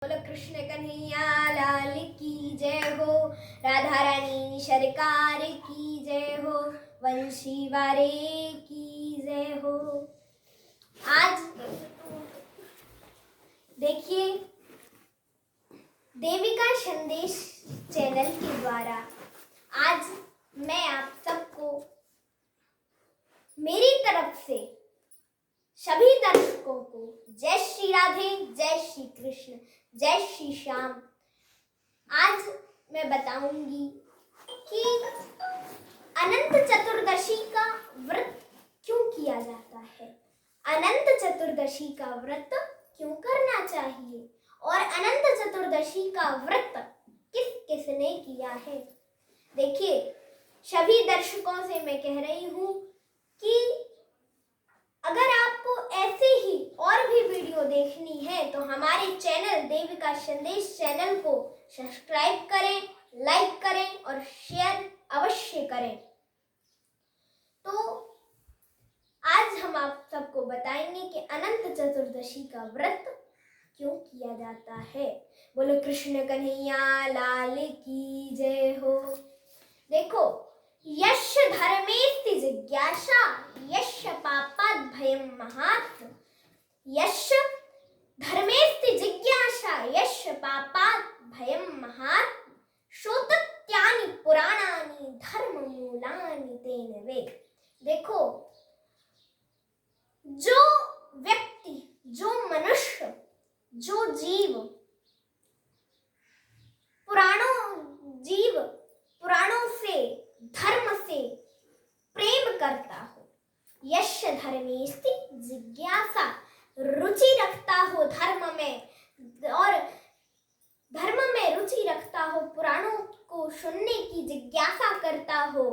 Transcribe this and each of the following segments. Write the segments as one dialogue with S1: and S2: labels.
S1: बोलो कृष्ण कन्हैया लाल की जय हो, राधा रानी सरकार की जय हो, वंशी वारे की जय हो। आज देखिए देविका संदेश चैनल के द्वारा आज मैं आप सबको मेरी तरफ से सभी दर्शकों को जय श्री राधे, जय श्री कृष्ण, जय श्री श्याम। आज मैं बताऊंगी कि अनंत चतुर्दशी का व्रत क्यों किया जाता है, अनंत चतुर्दशी का व्रत क्यों करना चाहिए और अनंत चतुर्दशी का व्रत किस किसने किया है। देखिए सभी दर्शकों से मैं कह रही हूँ कि अगर आपको ऐसे ही और भी वीडियो देखनी है तो हमारे चैनल देविका संदेश चैनल को सब्सक्राइब करें, लाइक करें और शेयर अवश्य करें। तो आज हम आप सबको बताएंगे कि अनंत चतुर्दशी का व्रत क्यों किया जाता है। बोलो कृष्ण कन्हैया लाल की जय हो। देखो यश धर्मेस्ति जिज्ञासा यश पापात् भयं महात्, यश धर्मेस्ति जिज्ञासा यश पापात् भयं महात्, श्रोतत्यानि पुराणानि धर्ममूलानि तेन वे। देखो जो व्यक्ति, जो मनुष्य, जो जीव पुराणों से, धर्म से प्रेम करता हो, यश धर्मेस्ति जिज्ञासा रुचि रखता हो धर्म में और धर्म में रुचि रखता हो, पुराणों को सुनने की जिज्ञासा करता हो,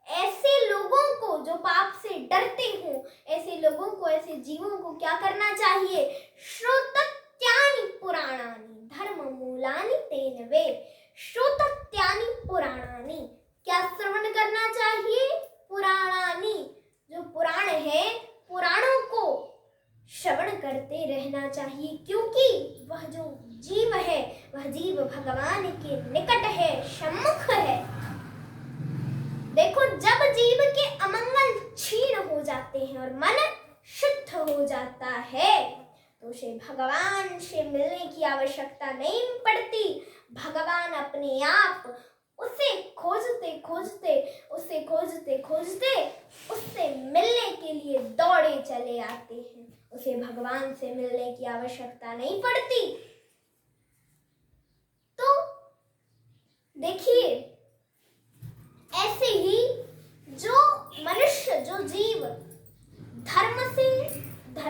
S1: ऐसे लोगों को जो पाप से डरते हो, ऐसे लोगों को, ऐसे जीवों को क्या करना चाहिए। श्रोतत्यानि पुराणानि धर्ममूलानि तेन वे। श्रोतत्यानि पुराणानि, क्या श्रवण करना चाहिए। पुराणानि, जो पुराण है, पुराणों को श्रवण करते रहना चाहिए, क्योंकि वह जो जीव है वह जीव भगवान के निकट है, सम्मुख है। देखो जब जीव के अमंगल क्षीण हो जाते हैं और मन शुद्ध हो जाता है तो उसे भगवान से मिलने की आवश्यकता नहीं पड़ती। भगवान अपने आप उसे खोजते उससे मिलने के लिए दौड़े चले आते हैं। उसे भगवान से मिलने की आवश्यकता नहीं पड़ती। तो देखिए ऐसे ही जो मनुष्य, जो जीव धर्म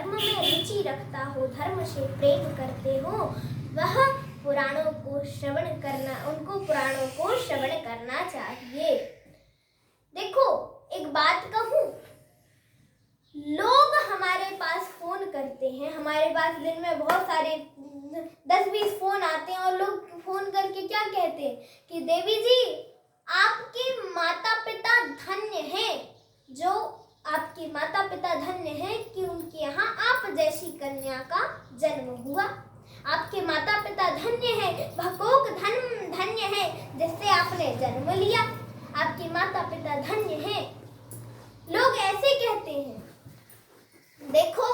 S1: में रुचि रखता हो, धर्म से प्रेम करते हो, वह पुराणों को श्रवण करना चाहिए। देखो एक बात कहूं, लोग हमारे पास फोन करते हैं, हमारे पास दिन में बहुत सारे 10-20 फोन आते हैं और लोग फोन करके क्या कहते हैं कि देवी जी आपके माता पिता धन्य हैं, जो आपके माता पिता धन्य हैं कि उनके यहाँ आप जैसी कन्या का जन्म हुआ। आपके माता पिता धन्य हैं, भगोक धन्य है जिससे आपने जन्म लिया। आपके माता पिता धन्य हैं, लोग ऐसे कहते हैं। देखो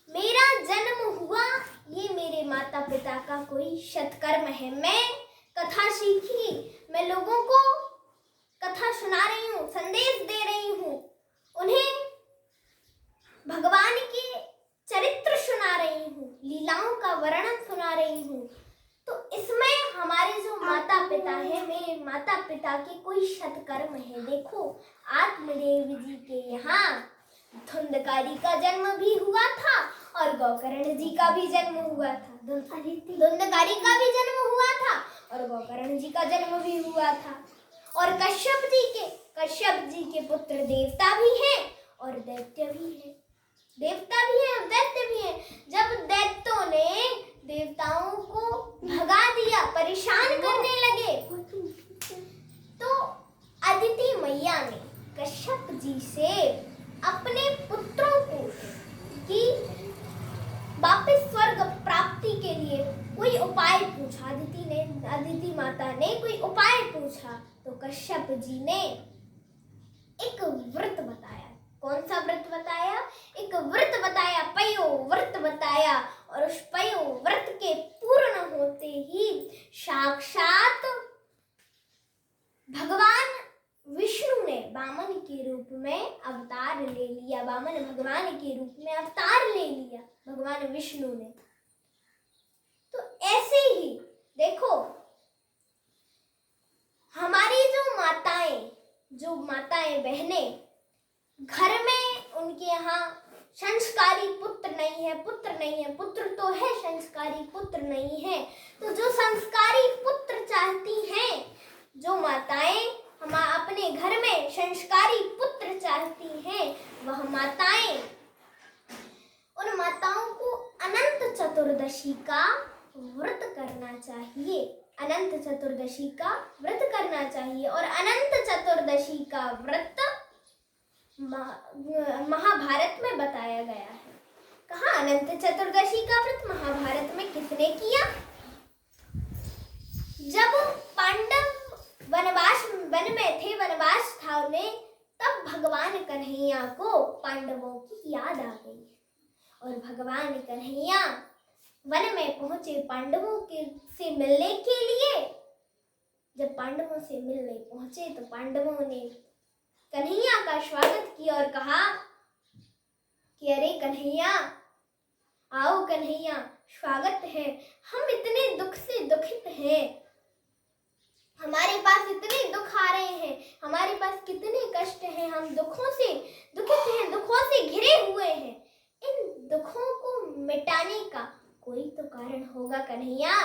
S1: मेरा जन्म हुआ, ये मेरे माता पिता का कोई सत्कर्म है। मैं कथा सीखी, मैं लोगों को कथा सुना रही हूँ, संदेश दे रही हूँ, उन्हें भगवान के चरित्र सुना रही हूँ, लीलाओं का वर्णन सुना रही हूँ। तो इसमें हमारे जो माता पिता है, मेरे माता पिता के कोई सत्कर्म है। देखो आत्मदेव जी के यहाँ धुंधकारी का जन्म भी हुआ था और गौकर्ण जी का भी जन्म हुआ था। धुंधकारी का भी जन्म हुआ था और गौकर्ण जी का जन्म भी हुआ था। और कश्यप जी के पुत्र देवता भी हैं और दैत्य भी हैं। देवता भी हैं और दैत्य भी हैं। जब दैत्यों ने देवताओं को भगा दिया, परेशान करने लगे, तो अदिति मैया ने कश्यप जी से अपने पुत्रों को कि वापस स्वर्ग प्राप्त उपाय पूछा। अदिति माता ने कोई उपाय पूछा तो कश्यप जी ने एक व्रत बताया। कौन सा व्रत बताया? एक व्रत बताया, पयो व्रत बताया। और उस पयो व्रत के पूर्ण होते ही साक्षात भगवान विष्णु ने वामन के रूप में अवतार ले लिया। वामन भगवान के रूप में अवतार ले लिया भगवान विष्णु ने। तो ऐसे ही देखो, हमारी जो माताएं बहनें घर में, उनके यहाँ संस्कारी पुत्र नहीं है, पुत्र तो है, संस्कारी पुत्र नहीं है। तो जो संस्कारी पुत्र चाहती हैं, जो माताएं हम अपने घर में संस्कारी पुत्र चाहती हैं, वह माताएं, उन माताओं को अनंत चतुर्दशी का व्रत करना चाहिए। अनंत चतुर्दशी का व्रत करना चाहिए। और अनंत चतुर्दशी का व्रत महाभारत में बताया गया है। कहाँ अनंत चतुर्दशी का व्रत महाभारत में किसने किया? जब पांडव वन में थे, वनवास था उन्हें, तब भगवान कन्हैया को पांडवों की याद आ गई और भगवान कन्हैया वन में पहुंचे पांडवों से मिलने के लिए। जब पांडवों से मिलने पहुंचे तो पांडवों ने कन्हैया का स्वागत किया और कहा कि अरे कन्हैया, आओ कन्हैया, स्वागत है। हम इतने दुख से दुखित हैं, हमारे पास इतने दुख आ रहे हैं, हमारे पास कितने कष्ट हैं, हम दुखों से दुखित हैं, दुखों से घिरे हुए हैं। इन दुखों को मिटाने का कोई तो कारण होगा कन्हैया,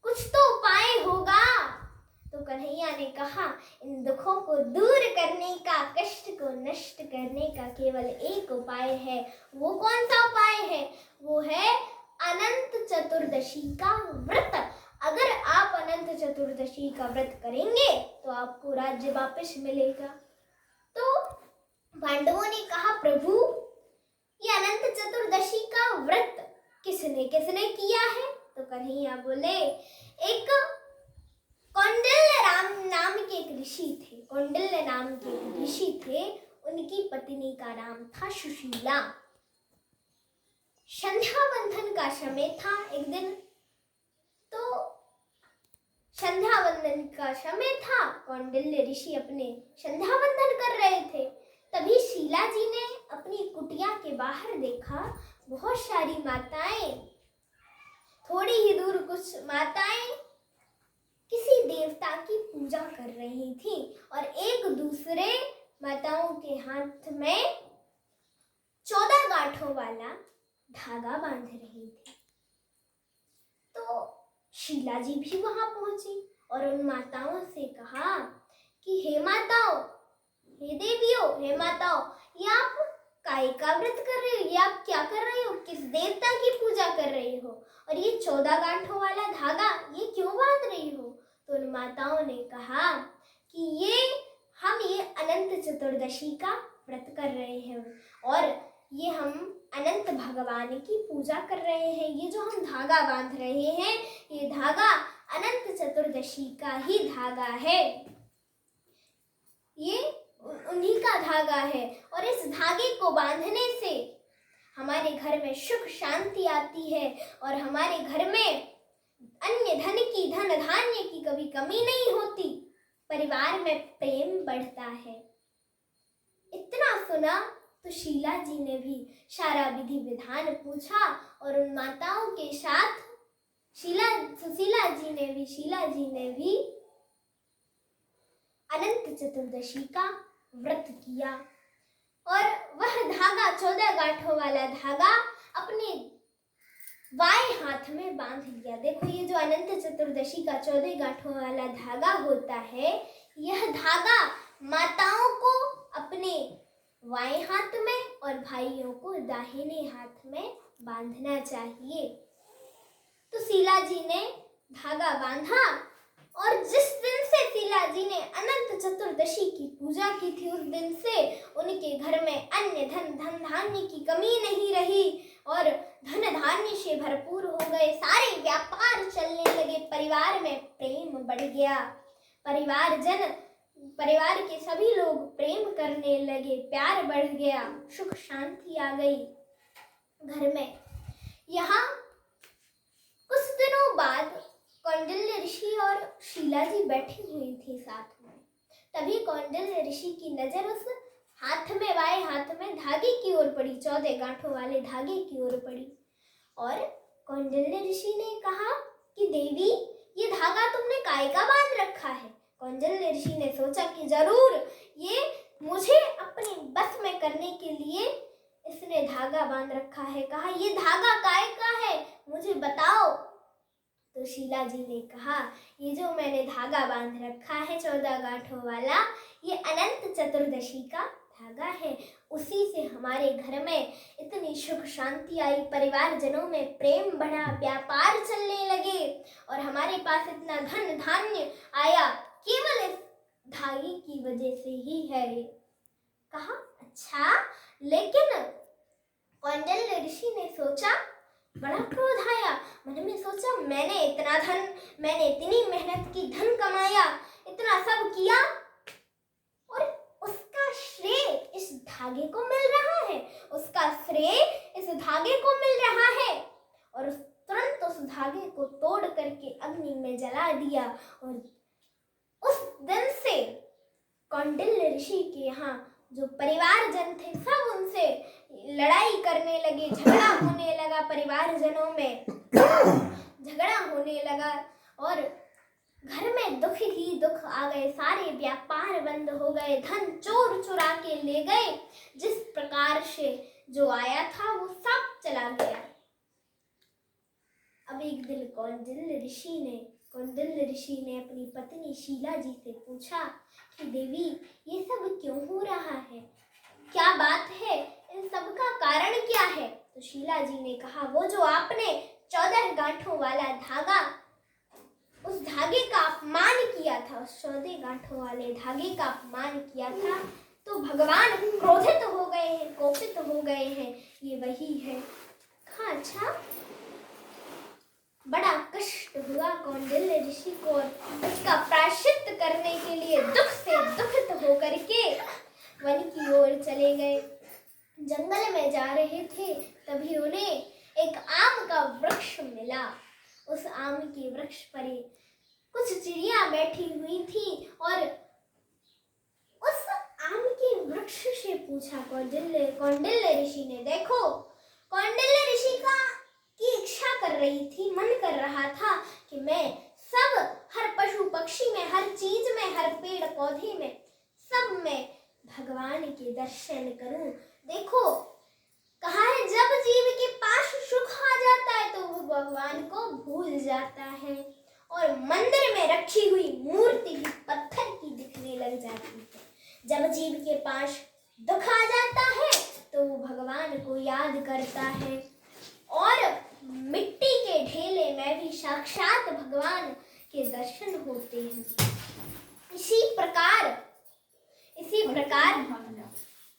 S1: कुछ तो उपाय होगा। तो कन्हैया ने कहा, इन दुखों को दूर करने का, कष्ट को नष्ट करने का केवल एक उपाय है। वो कौन सा उपाय है? वो है अनंत चतुर्दशी का व्रत। अगर आप अनंत चतुर्दशी का व्रत करेंगे तो आपको राज्य वापस मिलेगा। तो पांडवों ने कहा, प्रभु, ये अनंत चतुर्दशी का व्रत किसने किया है? तो कन्हैया बोले, एक कौंडिल्य नाम के एक ऋषि थे। कौंडिल्य नाम के एक ऋषि थे, उनकी पत्नी का नाम था सुशीला। संध्या बंधन का समय था एक दिन, तो संध्या बंधन का समय था, कौंडिल्य ऋषि अपने संध्या बंधन कर रहे थे। तभी शीला जी ने अपनी कुटिया के बाहर देखा, बहुत सारी माताएं, थोड़ी ही दूर कुछ माताएं किसी देवता की पूजा कर रही थी और एक दूसरे माताओं के हाथ में 14 गांठों वाला धागा बांध रही थी। तो शीला जी भी वहां पहुंची और उन माताओं से कहा कि हे माताओं, हे देवियों, हे माताओं, ये आप काय का व्रत कर रहे हो? ये आप क्या कर रहे हो? किस देवता की पूजा कर रही हो? और ये 14 गांठों वाला धागा ये क्यों बांध रही हो? तो उन माताओं ने कहा कि हम ये अनंत चतुर्दशी का व्रत कर रहे हैं और ये हम अनंत भगवान की पूजा कर रहे हैं। ये जो हम धागा बांध रहे हैं, ये धागा अनंत चतुर्दशी का ही धागा है, ये उन्हीं का धागा है। और इस धागे को बांधने से हमारे घर में सुख शांति आती है और हमारे घर में धन धान्य की कभी कमी नहीं होती, परिवार में प्रेम बढ़ता है। इतना सुना तो शीला जी ने भी सारा विधि विधान पूछा और उन माताओं के साथ शीला जी ने भी अनंत चतुर्दशी का व्रत किया और वह धागा, 14 गांठों वाला धागा अपने बाएं हाथ में बांध लिया। देखो, ये जो अनंत चतुर्दशी का 14 गांठों वाला धागा होता है, यह धागा माताओं को अपने बाएं हाथ में और भाइयों को दाहिने हाथ में बांधना चाहिए। तो शीला जी ने धागा बांधा और जिस दिन से शीला जी ने अनंत चतुर्दशी की पूजा की थी, उस दिन से उनके घर में धन धान्य की कमी नहीं रही और धन धान्य से भरपूर हो गए। सारे व्यापार चलने प्रेम बढ़ गया। परिवार के सभी लोग प्रेम करने लगे, प्यार बढ़ गया, सुख शांति आ गई घर में। यहाँ कुछ दिनों बाद कौंडिल्य ऋषि और शीला जी बैठी हुई थी साथ में। तभी कौंडिल्य ऋषि की नजर उस बाएं हाथ में धागे की ओर पड़ी, 14 गांठों वाले धागे की ओर पड़ी। और कौंडिल्य ऋषि ने कहा कि देवी, ये धागा तुमने काय का बांध रखा है? कौंडिल्य ऋषि ने सोचा कि जरूर ये मुझे अपने बस में करने के लिए इसने धागा बांध रखा है। कहा, ये धागा काय का है, मुझे बताओ। तो शीला जी ने कहा, ये जो मैंने धागा बांध रखा है 14 गांठों वाला, ये अनंत चतुर्दशी का धागा है। उसी से हमारे घर में इतनी सुख शांति आई, परिवारजनों में प्रेम बढ़ा, व्यापार चलने लगे और हमारे पास इतना धन धान्य आया, केवल इस धागे की वजह से ही है। कहा, अच्छा, लेकिन कौंडिल्य ऋषि ने सोचा, बड़ा क्रोध आया, मन में सोचा, मैंने इतना धन, मैंने इतनी मेहनत की, धन कमाया, इतना सब किया और उसका श्रेय इस धागे को मिल रहा है, उसका श्रेय इस धागे को मिल रहा है। और तुरंत उस धागे को तोड़ करके अग्नि में जला दिया। और उस दिन से कौंडिल्य ऋषि के यहाँ जो परिवारजन थे, सब उनसे लड़ाई करने लगे, झगड़ा होने लगा, परिवारजनों में झगड़ा होने लगा और घर में दुख ही दुख आ गए। सारे व्यापार बंद हो गए, धन चोर चुरा के ले गए, जिस प्रकार से जो आया था वो सब चला गया। अब एक दिन कौंडिल्य ऋषि ने अपनी पत्नी शीला जी से पूछा कि देवी, ये सब क्यों हो रहा है, क्या बात है, इन सब का कारण क्या है? तो शीला जी ने कहा, वो जो आपने 14 गांठों वाला धागा, उस धागे का अपमान किया था, उस 14 गांठों वाले धागे का अपमान किया था, तो भगवान क्रोधित हो गए हैं, कोपित हो गए हैं, ये वही है। कहा, अच्छा, बड़ा कष्ट हुआ कौंडिल्य ऋषि को। उसका प्रायश्चित करने के लिए दुख से दुखित होकर के वन की ओर चले गए। जंगल में जा रहे थे, तभी उन्हें एक आम का वृक्ष मिला। उस आम के वृक्ष पर कुछ चिड़िया बैठी हुई थी और उस आम के वृक्ष से पूछा कौंडिल्य ऋषि ने, देखो, कौंडिल्य ऋषि की इच्छा कर रही थी, मन कर रहा था कि मैं हर पशु पक्षी में, हर चीज में, हर पेड़ पौधे में, सब में भगवान के दर्शन करूं। देखो, कहा है, जब जीव के पास सुख आ जाता है तो वो भगवान को भूल जाता है और मंदिर में रखी हुई मूर्ति भी पत्थर की दिखने लग जाती है। जब जीव के पास दुख आ जाता है तो वो भगवान को याद करता है और मिट्टी के ढेले में भी साक्षात भगवान के दर्शन होते हैं। इसी प्रकार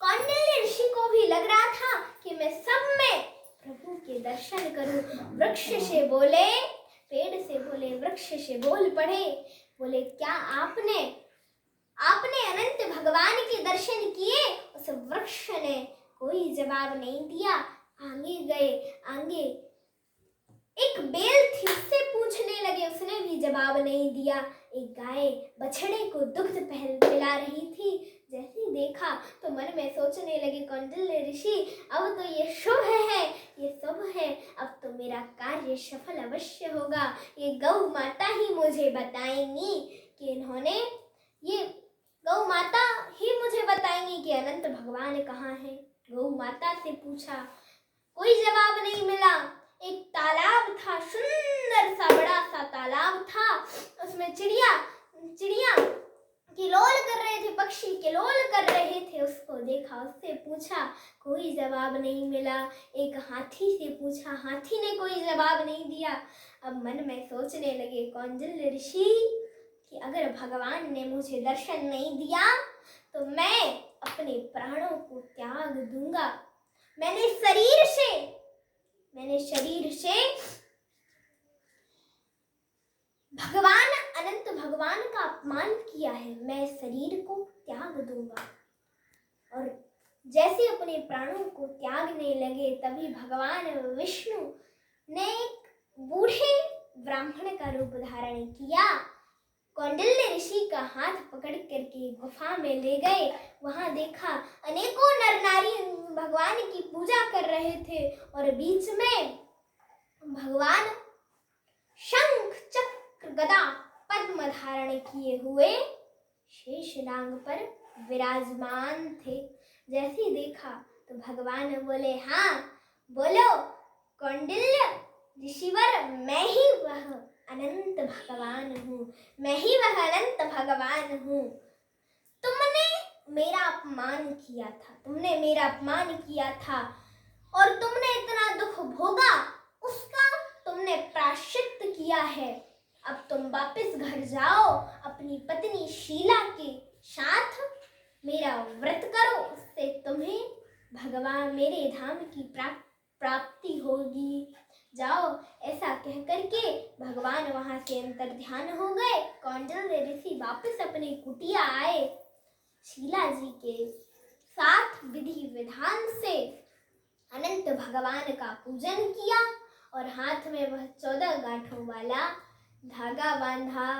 S1: कौंडिल्य ऋषि को भी लग रहा था कि मैं सब में प्रभु के दर्शन करूं। वृक्ष से बोले, पेड़ से बोले, वृक्ष से बोल पड़े, बोले, क्या आपने अनंत भगवान के दर्शन किए? उस वृक्ष ने कोई जवाब नहीं दिया। आगे एक बेल थी, उससे पूछने लगे, उसने भी जवाब नहीं दिया। एक गाय बछड़े को दुग्ध पिला रही थी, जैसे देखा तो मन में सोचने लगे, कौंडिल्य ऋषि, अब तो ये शुभ है, ये शुभ है, अब तो मेरा कार्य सफल अवश्य होगा। ये गौ माता ही मुझे बताएंगी कि अनंत भगवान कहाँ है। गौ माता से पूछा, कोई जवाब नहीं मिला। एक तालाब था, सुंदर सा बड़ा सा तालाब था, उसमें चिड़िया किलोल कर रहे थे, पक्षी किलोल कर रहे थे। उसको देखा, उससे पूछा, कोई जवाब नहीं मिला। एक हाथी से पूछा, हाथी ने कोई जवाब नहीं दिया। अब मन में सोचने लगे कौंडिल्य ऋषि कि अगर भगवान ने मुझे दर्शन नहीं दिया तो मैं अपने प्राणों को त्याग दूंगा। मैंने शरीर से भगवान भगवान का अपमान किया है, मैं शरीर को त्याग दूंगा। और जैसे अपने प्राणों को त्यागने लगे तभी भगवान विष्णु ने एक बूढ़े ब्राह्मण का रूप धारण किया। कौंडिल्य ऋषि का हाथ पकड़ करके गुफा में ले गए। वहां देखा अनेकों नर नारी भगवान की पूजा कर रहे थे और बीच में भगवान शंख चक्र गदा पद्म धारण किए हुए शेषनाग पर विराजमान थे। जैसे ही देखा तो भगवान बोले, हाँ बोलो कौंडिल्य ऋषिवर, मैं ही वह अनंत भगवान हूँ, मैं ही वह अनंत भगवान हूँ। तुमने मेरा अपमान किया था और तुमने इतना दुख भोगा, उसका तुमने प्रायश्चित किया है। अब तुम वापस घर जाओ, अपनी पत्नी शीला के साथ मेरा व्रत करो, उससे तुम्हें भगवान मेरे धाम की प्राप्ति होगी। जाओ। ऐसा कह करके भगवान वहां से अंतर्ध्यान हो गए। कौंडिल्य ऋषि वापस अपनी कुटिया आए। शीला जी के साथ विधि विधान से अनंत भगवान का पूजन किया और हाथ में वह 14 गांठों वाला धागा बांधा।